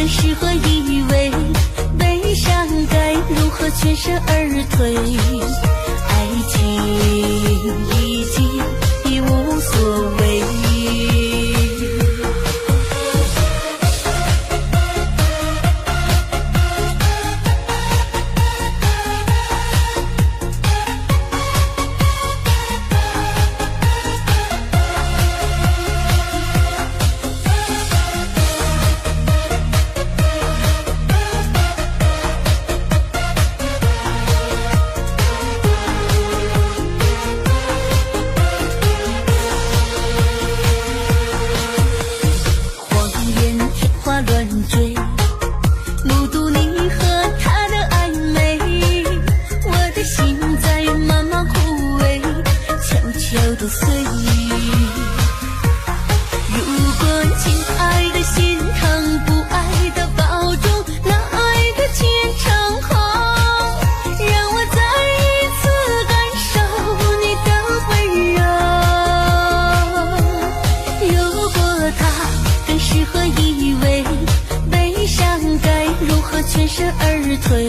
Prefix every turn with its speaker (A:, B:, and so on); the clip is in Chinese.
A: 是何以为？悲伤该如何全身而退？爱情已经已无所谓。乱追，目睹你和他的暧昧，我的心在慢慢枯萎，悄悄地碎。如果亲爱的心疼，不爱的保重，那爱的虔诚后，让我再一次感受你的温柔。如果他更适合以为，悲伤该如何全身而退？